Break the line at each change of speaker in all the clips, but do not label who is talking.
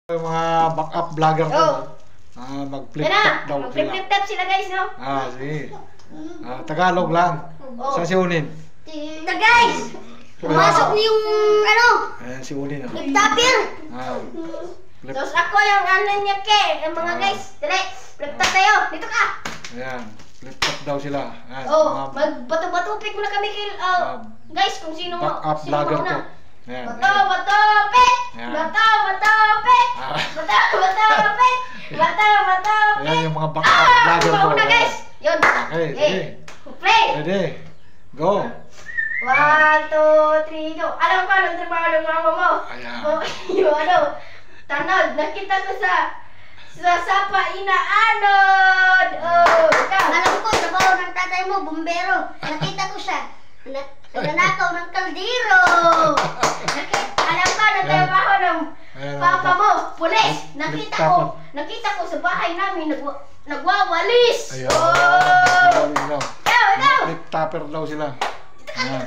Yung mga backup vlogger ko. Mag-flip top daw sila.
Mag-flip top sila guys, no?
Sige. Tagalog lang. Sa si Unin.
Guys! Pumasok niyo yung ano?
Ayan si Unin.
Flip topper! Tapos ako yung ano niya ke. Yung mga guys. Dali! Flip top tayo! Dito ka!
Ayan. Flip top daw sila.
Magbato-batupik mo na kami kay... guys, kung sino mo.
Backup vlogger ko. Ayan.
Bato-batupik! Bato-batupik! Bato-batupik! Bato-batupik!
Ayan yung mga backup vlogger ko.
Mauna guys! Yun!
Okay, sige.
Play!
Ready? Go!
1, 2, 3, go! Alam ko anong trabaho ng mama mo?
Ayan.
Yung ano, tanod, nakita ko sa Sapa Inaanod! Oh, ikaw!
Alam ko, trabaho ng tatay mo, bumbero. Nakita ko siya. Nanakaw ng kaldero.
Alam ko anong trabaho ng papa mo, pulis! Nakita ko sa bahay namin, nagwawalis!
Ayan.
Oh! Ikaw!
Flip topper daw sila. Ayan.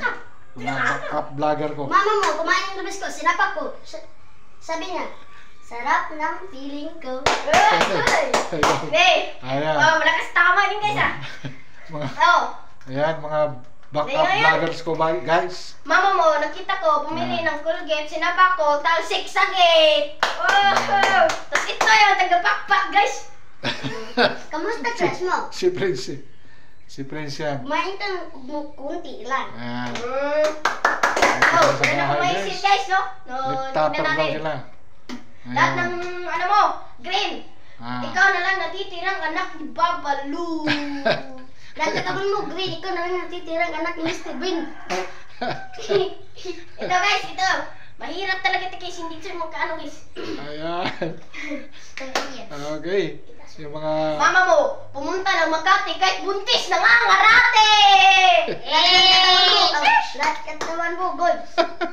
Mga backup vlogger ko.
Mama mo, kumain ng lubis ko, sinapak ko. Sabi niya, sarap ng feeling ko.
Hey!
Ayan.
Malakas tama din guys ah!
Ayan, mga backup vloggers ko guys.
Mama mo, nakita ko, bumili ng Colgate, sinapa ko, talsik sa gate! Wow! Tapos ito yung taga-pakpak guys!
Kamusta crush mo?
Si Prince. Si Prince yan.
Kumain ka ng kunti lang.
Ayan.
Yan ang maisip guys, no?
Flip topper daw sila.
Lahat ng, ano mo, green. Ikaw na lang natitirang anak ni Baba Lou.
Lahat na kabal mo, green. Ikaw na lang natitirang anak ni Mr. Bean.
Ito guys, ito. Mahirap talaga ito guys, hindi siya magkaano guys.
Ayan. Okay. Yung mga...
Mama mo, pumunta ng Makati kahit buntis nangangarate!
Lahat katawan mo, boy.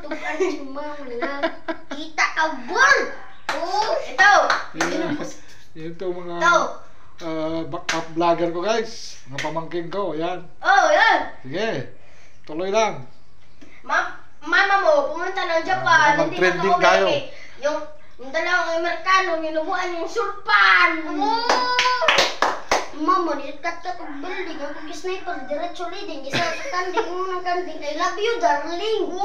Tukan si mama na. Kita ka, boy!
Ito!
Ito mga backup vlogger ko guys. Mga pamangking ko, ayan.
Yan!
Sige, tuloy lang.
Mama mo, pumunta ng Japan, hindi na
mag-trending tayo.
Yung dalawang Amerikano, ginubuan yung sulpan!
Mama, nikat ka kong building. Ang sniper, diretso leading. Isa sa kanding, unang kanding. I love you, darling.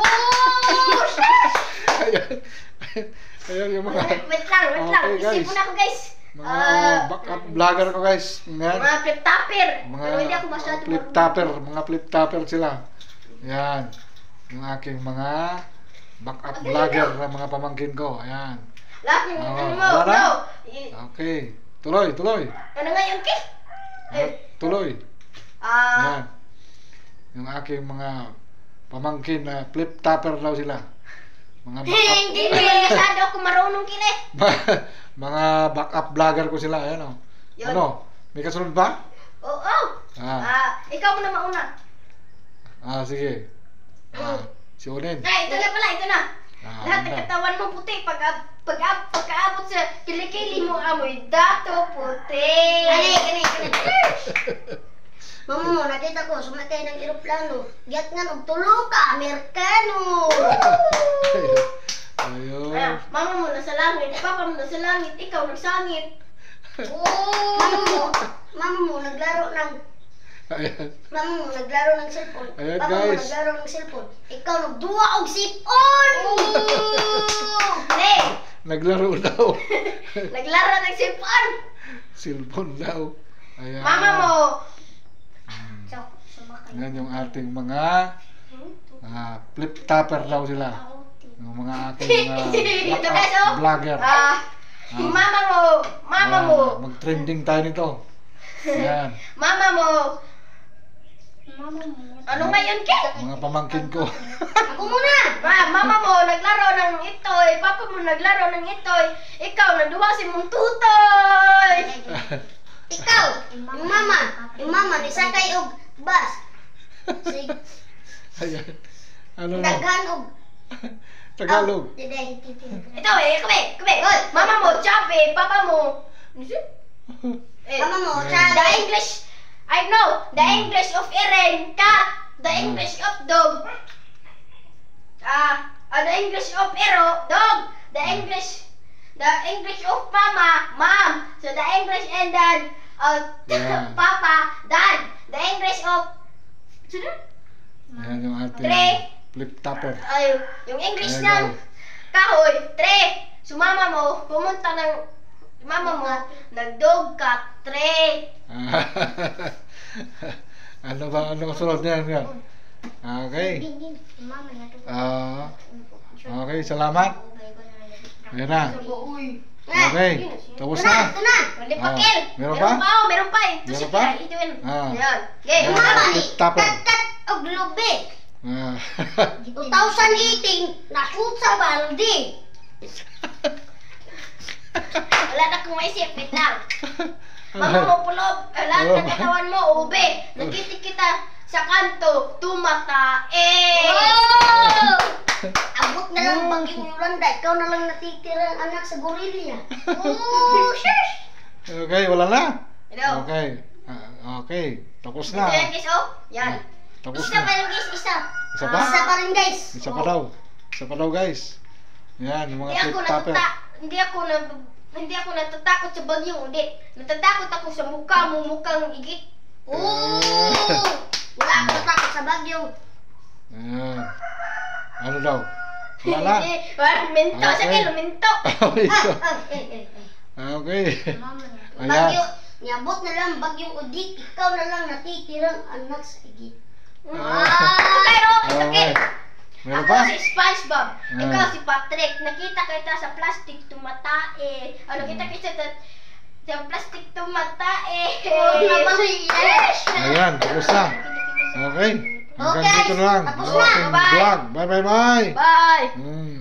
Ayan yung mga...
Wait lang.
Okay, guys.
Isipon ako guys.
Mga backup vlogger ko guys. Ayan.
Mga flip topper.
Mga
Pero hindi ako masyado
flip topper. Mga flip topper sila. Ayan. Yung aking mga backup vlogger na mga pamangkin ko. Ayan.
Lahat yung ano mo.
wala na?
No.
Okay. Tuloy.
Ano nga yung kick?
Tuloy. Ayan. Yung aking mga pamangkin na flip topper daw sila. Mga backup.
Hindi masyado ako marunong kile.
Mga backup vlogger ko sila. Ayan o.
Yun.
Ano? May kasunod ba?
Oo. Ikaw muna mauna.
Sige. Si Unin.
Ito na pala, ito na. Lahat ng
ganda.
katawan mo puti. Pagkaabot sa kilikili mo amoy dato puti.
Kani. Mama mo, nakita ko, sumakay ng eroplano. Giat nga, nagtulo ka, Amerikano.
Ayun.
Mama mo nasa langit, papa mo nasa langit, ikaw nagsangit.
Mama mo, naglaro ng...
Ayan.
Mama mo, naglaro ng cellphone.
Ayan,
Papa mo,
guys.
naglaro ng cellphone. Ikaw, nagduwa og sipon!
Hindi!
Naglaro daw.
Naglaro ng sipon!
Cellphone daw. Ayan.
Mama mo!
Yan yung ating mga flip topper daw sila. Yung mga ating backup vlogger.
Mama mo!
Mag-trending tayo nito. Ayan.
Mama mo! Ano ngayon, Ke?
Mga pamangkin ko.
Ako muna!
Mama mo, naglaro ng itoy. Papa mo, naglaro ng itoy. Ikaw, nagduwa si mong tutoy.
Ikaw, yung mama, nisakay og bus.
Ayan. Ano na?
Daghan og...
Tagalog.
Ito kami. Mama mo, chape. Papa mo.
Mama mo,
The English, I know. The English of Eren, cat. The English of dog. The English of arrow, dog. The English The English of Mama, Mom. So the English and then
Yeah.
Papa, Dad. The English of Sino?
Ayan yung ating
Three.
flip topper.
Ay, yung English
Ayan,
ng kahoy, three. So mama mo, pumunta ng mama mo, nagdog ka, three.
Ano ba? Ano kasunod niyan? Yan? Okay.
Mama na to.
Okay, salamat. Ayan na.
Uy.
Okay. Tapos na.
Ito na.
Wali pa, Kel.
Meron pa?
Meron pa eh. Ito
Meron
si
pa?
Kira, ito yun.
Ah.
Yan. Okay.
Ayan.
Mama,
Flip topper.
tat og lubig.
Ah.
2018, nashoot sa balde.
Wala na kong maisip. Wait lang. Mama mo pulob. Lahat ng katawan mo, ube. Nakita kita sa kanto, tumata.
Oh! Abot na lang bagyong Yolanda, ikaw na lang natitira ang anak sa gorilla.
Oh, shush.
Okay, wala na.
Hello.
Okay. Okay. Tapos
Ito
na.
yan, guys, oh. Yan.
Tapos
Isa pa
na.
lang guys, isa.
Isa pa?
Isa pa rin guys.
Isa pa daw. Isa pa daw, guys. Yan, yung mga flip topper.
Hindi ako natatakot sa bagyong, hindi. Natatakot ako sa mukha mo, mukhang igit.
Oh! Wala akong natakot sa bagyo.
Ayan. Ano daw? Wala na.
Parang minto,
Okay.
sa kilo, minto.
Ito.
Eh.
Okay. Ayan.
Bagyo, niabot na lang bagyong udik, ikaw na lang natitirang anak sa igit.
Pero,
Okay.
okay.
Meron
Ako
pa?
si SpongeBob.
Ah.
Ikaw si Patrick. Nakita kita sa plastic tumatae. Nakita kita sa plastic tumatae.
Oh, naman.
Ayan, tapos na. Okay. Hanggang dito na lang.
Tapos
Ang
na.
ating
Bye.
vlog. Bye.
Bye!
Mm.